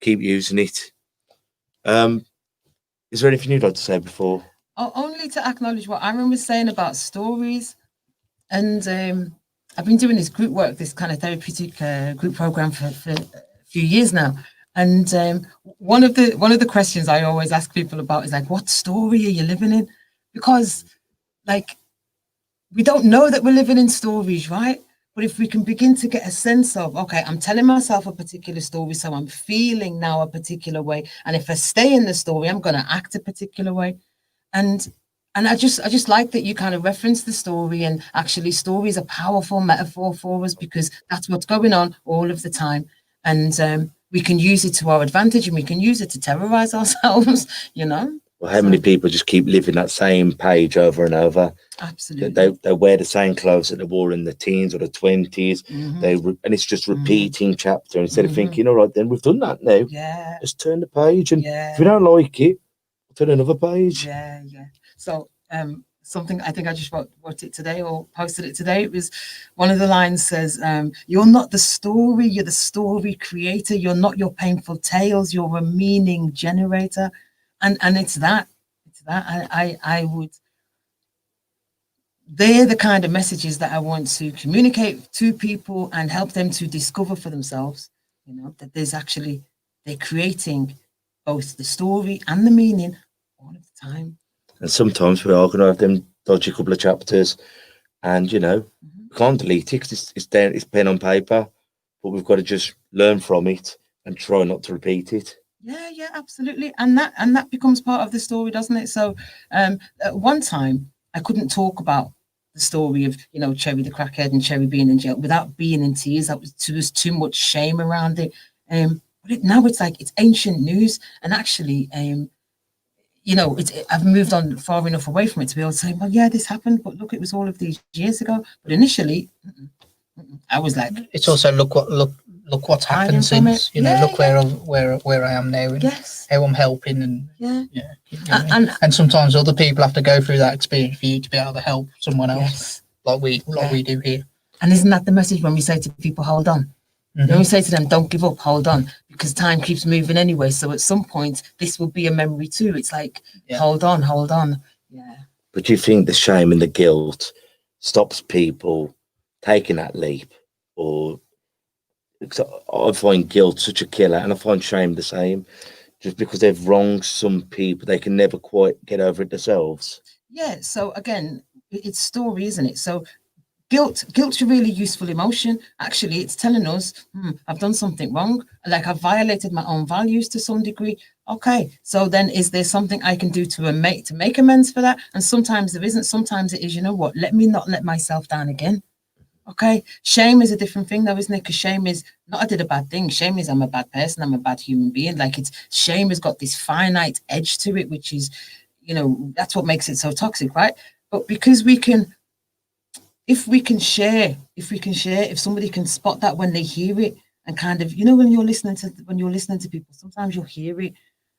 keep using it. Is there anything you'd like to say before? Oh, only to acknowledge what Aaron was saying about stories. And I've been doing this group work, this kind of therapeutic group program for a few years now. And one of the questions I always ask people about is like, what story are you living in? Because like, we don't know that we're living in stories, right? But if we can begin to get a sense of, okay, I'm telling myself a particular story, so I'm feeling now a particular way. And if I stay in the story, I'm going to act a particular way. And I just like that you kind of reference the story, and actually story is a powerful metaphor for us, because that's what's going on all of the time. And we can use it to our advantage, and we can use it to terrorize ourselves, you know? Well, how many people just keep living that same page over and over? Absolutely. They wear the same clothes that they wore in the teens or the 20s. And it's just repeating chapter, instead of thinking, all right, then we've done that now. Yeah. Just turn the page, and if we don't like it, turn another page. Yeah. So something, I think I just wrote it today or posted it today. It was, one of the lines says, you're not the story, you're the story creator. You're not your painful tales, you're a meaning generator. And it's that. I would, they're the kind of messages that I want to communicate to people and help them to discover for themselves, you know, that there's actually, they're creating both the story and the meaning all of the time. And sometimes we are going to have them dodgy couple of chapters, and you know, we can't delete it because it's there, it's pen on paper, but we've got to just learn from it and try not to repeat it. Yeah, absolutely. And that becomes part of the story, doesn't it? So at one time I couldn't talk about the story of, you know, Cheri the crackhead and Cheri being in jail without being in tears. There was too much shame around it. But now it's like, it's ancient news. And actually, you know, I've moved on far enough away from it to be able to say, well, yeah, this happened, but look, it was all of these years ago. But initially, I was like, it's also look look what's Hiding happened from since. it. You know, Yeah, look yeah. where I am now, and Yes. how I'm helping, and Yeah. you know what I mean? And And sometimes other people have to go through that experience for you to be able to help someone else, yes. like we Yeah. do here. And isn't that the message when we say to people, hold on? When we say to them, don't give up, hold on, because time keeps moving anyway. So at some point, this will be a memory too. It's like, hold on, hold on. Yeah. But do you think the shame and the guilt stops people taking that leap? Or because I find guilt such a killer, and I find shame the same. Just because they've wronged some people, they can never quite get over it themselves. Yeah. So again, it's story, isn't it? So guilt's a really useful emotion. Actually, it's telling us, I've done something wrong, like I've violated my own values to some degree. Okay, so then is there something I can do to make amends for that? And sometimes there isn't. Sometimes it is, you know what, let me not let myself down again. Okay, shame is a different thing though, isn't it? Because shame is not I did a bad thing. Shame is I'm a bad person, I'm a bad human being. Like it's shame has got this finite edge to it, which is, you know, that's what makes it so toxic, right? But because if somebody can spot that when they hear it, and kind of, you know, when you're listening to people, sometimes you'll hear it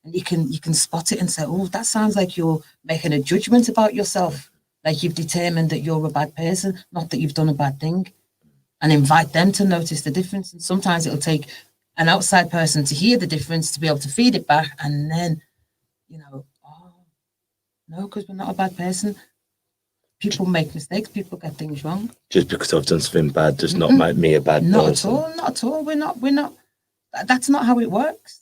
and you can spot it and say, oh, that sounds like you're making a judgment about yourself, like you've determined that you're a bad person, not that you've done a bad thing, and invite them to notice the difference. And sometimes it'll take an outside person to hear the difference to be able to feed it back, and then, you know, oh no, because we're not a bad person. People make mistakes. People get things wrong. Just because I've done something bad does not make me a bad Not person. at all. Not at all. We're not. That's not how it works.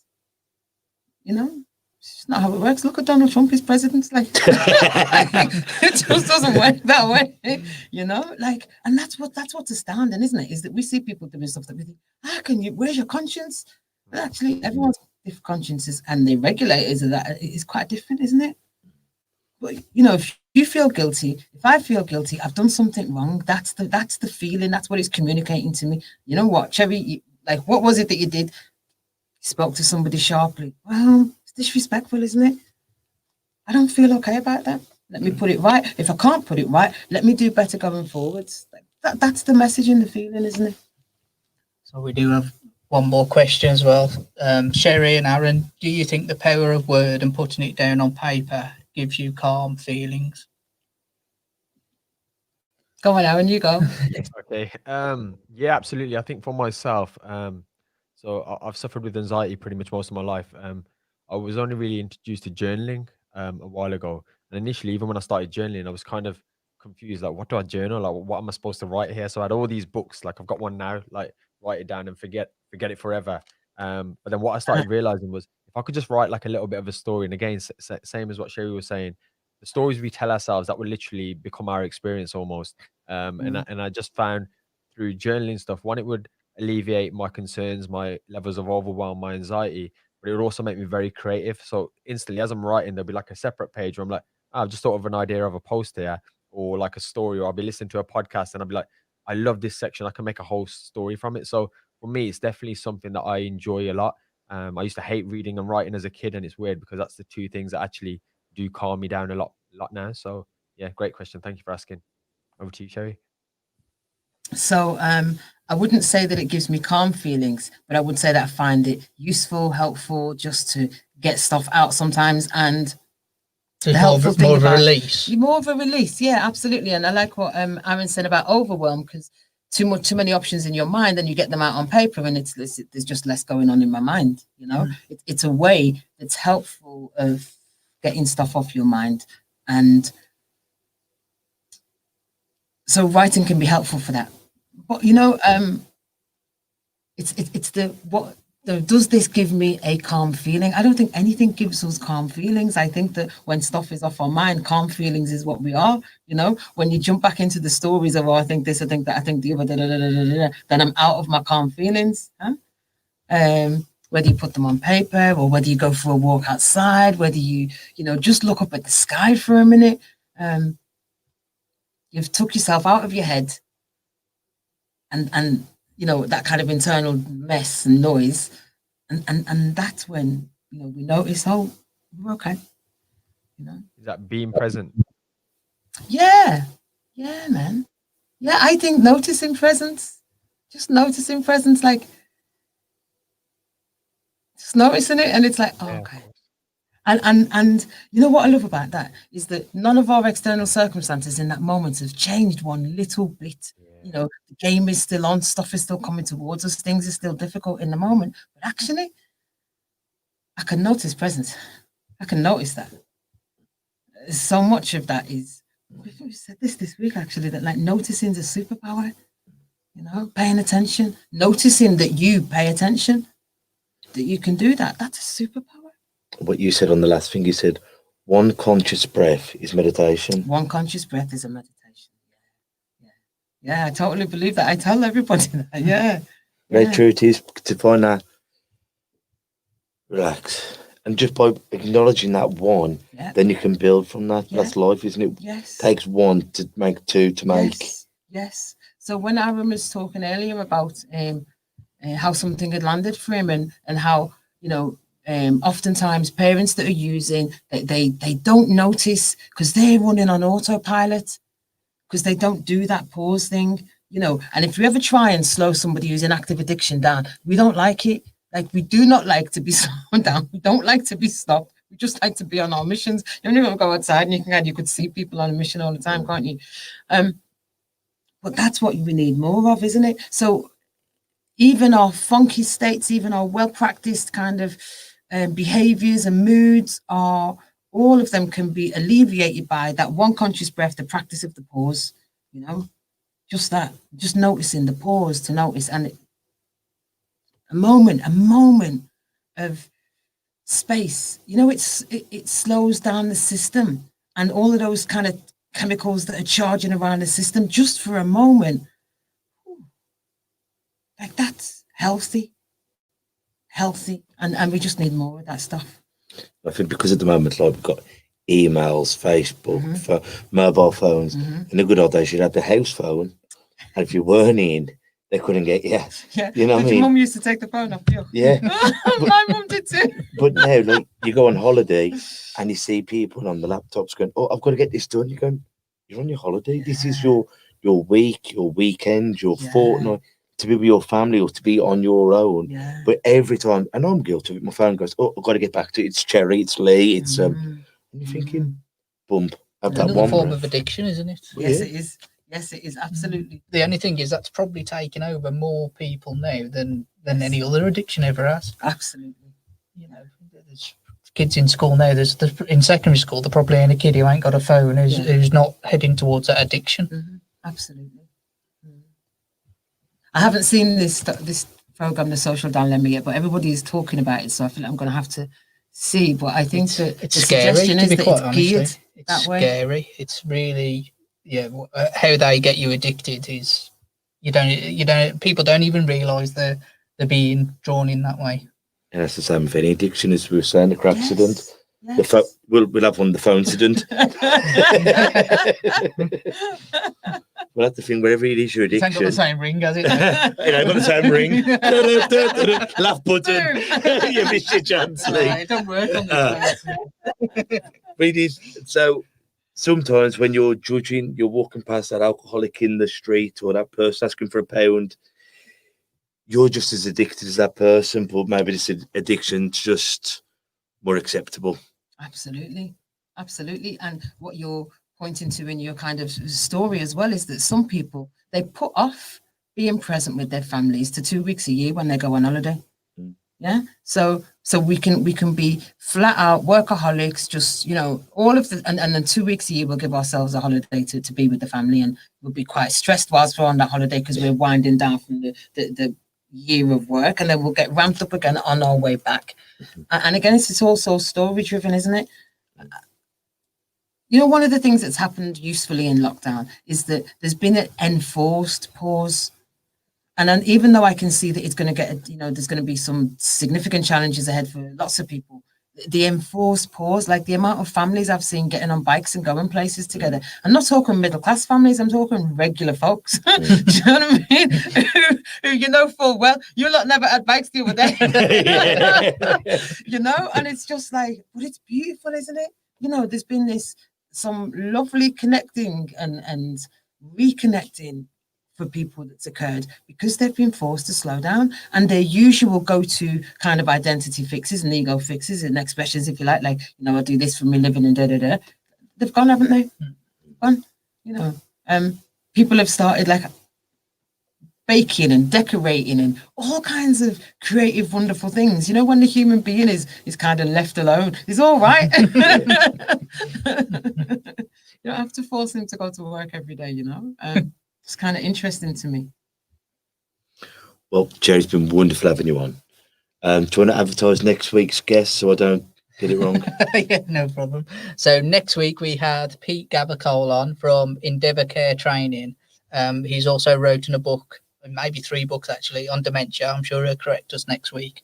You know, it's not how it works. Look at Donald Trump. He's president. Like it just doesn't work that way. You know, like, and that's what's astounding, isn't it? Is that we see people doing stuff that we think, how can you? Where's your conscience? But actually, everyone's different consciences, and the regulators of that is quite different, isn't it? But you know, if you feel guilty, if I feel guilty, I've done something wrong. That's the feeling. That's what it's communicating to me. You know what, Cheri? Like, what was it that you did? You spoke to somebody sharply. Well, it's disrespectful, isn't it? I don't feel okay about that. Let me put it right. If I can't put it right, let me do better going forwards. That's the message and the feeling, isn't it? So we do have one more question as well. Cheri and Aaron, do you think the power of word and putting it down on paper gives you calm feelings? Go on, Aaron, you go. Okay. Yeah, absolutely. I think for myself, so I've suffered with anxiety pretty much most of my life. I was only really introduced to journaling a while ago, and initially, even when I started journaling, I was kind of confused. Like, what do I journal? Like, what am I supposed to write here? So I had all these books. Like, I've got one now. Like, write it down and forget it forever. But then what I started realizing was if I could just write like a little bit of a story, and again, same as what Cheri was saying, the stories we tell ourselves that will literally become our experience almost. And I just found through journaling stuff, one, it would alleviate my concerns, my levels of overwhelm, my anxiety, but it would also make me very creative. So instantly, as I'm writing, there'll be like a separate page where I'm like, oh, I've just thought of an idea of a post here, or like a story, or I'll be listening to a podcast and I'll be like, I love this section. I can make a whole story from it. So for me, it's definitely something that I enjoy a lot. I used to hate reading and writing as a kid, and it's weird because that's the two things that actually do calm me down a lot now. So yeah, great question. Thank you for asking. Over to you, Cheri. So I wouldn't say that it gives me calm feelings, but I would say that I find it useful, helpful, just to get stuff out sometimes. And the helpful thing more of a release. More of a release, yeah, absolutely. And I like what Aaron said about overwhelm, because too many options in your mind, and you get them out on paper, and there's just less going on in my mind. You know, it's a way that's helpful of getting stuff off your mind, and so writing can be helpful for that. But you know, does this give me a calm feeling? I don't think anything gives us calm feelings. I think that when stuff is off our mind, calm feelings is what we are. You know, when you jump back into the stories of, oh, I think this, I think that, I think the other, then I'm out of my calm feelings. Huh? Whether you put them on paper, or whether you go for a walk outside, whether you just look up at the sky for a minute. You've took yourself out of your head, and you know, that kind of internal mess and noise, and that's when, you know, we notice, oh, we're okay. You know, is that being present? Yeah, man. Yeah, I think noticing presence, just noticing presence, like just noticing it, and it's like, oh, Yeah, of okay. course. And you know what I love about that is that none of our external circumstances in that moment have changed one little bit. You Yeah. know, the game is still on, stuff is still coming towards us, things are still difficult in the moment. But actually, I can notice presence. I can notice that. So much of that is, we said this week actually, that like noticing is a superpower, you know, paying attention, noticing that you pay attention, that you can do that. That's a superpower. What you said on the last thing, you said one conscious breath is meditation. One conscious breath is a meditation. Yeah, I totally believe that. I tell everybody that. Yeah. Very Yeah. true it is to find that relax. And just by acknowledging that one, Yeah. then you can build from that. Yeah. That's life, isn't it? Yes. Takes one to make two to make. Yes. So when Aaron was talking earlier about how something had landed for him and how, you know, oftentimes parents that are using, they don't notice because they're running on autopilot, because they don't do that pause thing, you know. And if you ever try and slow somebody who's in active addiction down, we don't like it. Like, we do not like to be slowed down. We don't like to be stopped. We just like to be on our missions. You don't even go outside and you could see people on a mission all the time, can't you? But that's what we need more of, isn't it? So even our funky states, even our well-practiced kind of behaviors and moods, are all of them can be alleviated by that one conscious breath, the practice of the pause, you know, just that, just noticing the pause to notice. And a moment of space, you know, it slows down the system and all of those kind of chemicals that are charging around the system just for a moment. Like, that's healthy. And we just need more of that stuff. I think because at the moment, like, we've got emails, Facebook, mobile phones. In the good old days, you'd have the house phone, and if you weren't in, they couldn't get you. Yeah, you know what I mean? Your mum used to take the phone off you. Yeah. My mum did too. But now, like, you go on holiday and you see people on the laptops going, "Oh, I've got to get this done." You're going, "You're on your holiday. This is your week, your weekend, your fortnight, to be with your family or to be on your own." Yeah. But every time, and I'm guilty of it, my phone goes, "Oh, I've got to get back to it. It's Cheri, it's Lee, it's and you're thinking, bump, have that Another one form breath. of addiction, isn't it? Yes, Yeah. it is. Yes, it is, absolutely. The only thing is that's probably taken over more people now than any other addiction ever has. Absolutely. You know, there's kids in school now. There's in secondary school, there probably ain't a kid who ain't got a phone who's not heading towards that addiction. Absolutely. I haven't seen this program, The Social Dilemma, yet, but everybody is talking about it, so I feel like I'm going to have to see. But I think that It's the scary, suggestion to is be that quite it's honest. geared It's that way. scary. It's really, how they get you addicted is people don't even realise they're being drawn in that way. And that's the same with any addiction, as we were saying, the car accident. Yes. We'll have one, the phone incident. Well, that's the thing, wherever it is your It's ain't got addiction. the same ring, has it? It ain't got the same ring. Laugh button. You missed your chance, Lee. It don't work on this. But it is, so sometimes when you're judging, you're walking past that alcoholic in the street or that person asking for a pound, you're just as addicted as that person, but maybe this addiction's just more acceptable. Absolutely. And what you're pointing to in your kind of story as well is that some people, they put off being present with their families to 2 weeks a year when they go on holiday. Yeah. So we can be flat out workaholics, just, you know, all of the, and then 2 weeks a year we'll give ourselves a holiday to be with the family, and we'll be quite stressed whilst we're on that holiday because we're winding down from the year of work, and then we'll get ramped up again on our way back. And again, it's also story driven, isn't it? You know, one of the things that's happened usefully in lockdown is that there's been an enforced pause. And then, even though I can see that it's going to get, you know, there's going to be some significant challenges ahead for lots of people, the enforced pause, like the amount of families I've seen getting on bikes and going places together. I'm not talking middle class families, I'm talking regular folks. Do you know what I mean? who you know full well, you lot never had bikes the other day. You know, and it's just like, but it's beautiful, isn't it? You know, there's been some lovely connecting and reconnecting for people that's occurred because they've been forced to slow down, and their usual go-to kind of identity fixes and ego fixes and expressions, if you like, I do this for my living and da-da-da. They've gone, haven't they? Gone, people have started like baking and decorating and all kinds of creative, wonderful things. When the human being is kind of left alone, it's all right. You don't have to force him to go to work every day, It's kind of interesting to me. Well, Cheri, it's been wonderful having you on. Do you want to advertise next week's guest so I don't get it wrong? Yeah, no problem. So next week we had Pete Gabacole on from Endeavour Care Training. He's also written a book, maybe 3 books actually, on dementia. I'm sure he'll correct us next week.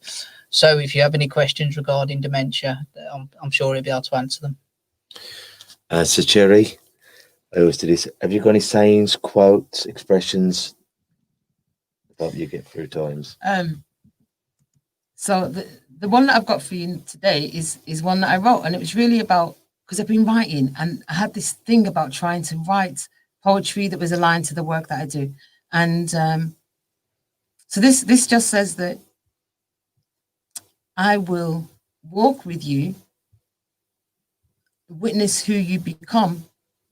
So if you have any questions regarding dementia, I'm sure he'll be able to answer them. So Cheri, I always do this. Have you got any sayings, quotes, expressions that help you get through times? So the one that I've got for you today is one that I wrote, and it was really about, because I've been writing and I had this thing about trying to write poetry that was aligned to the work that I do. And so this just says that I will walk with you, witness who you become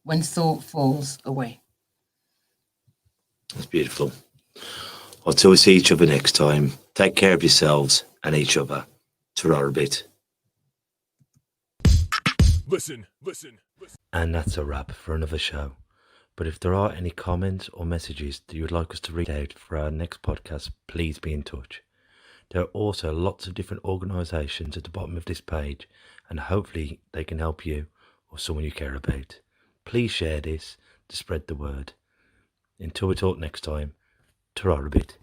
when thought falls away. That's beautiful. Until we see each other next time, take care of yourselves and each other. Ta-ra a bit. Listen. And that's a wrap for another show. But if there are any comments or messages that you would like us to read out for our next podcast, please be in touch. There are also lots of different organisations at the bottom of this page, and hopefully they can help you or someone you care about. Please share this to spread the word. Until we talk next time, ta-ra a bit.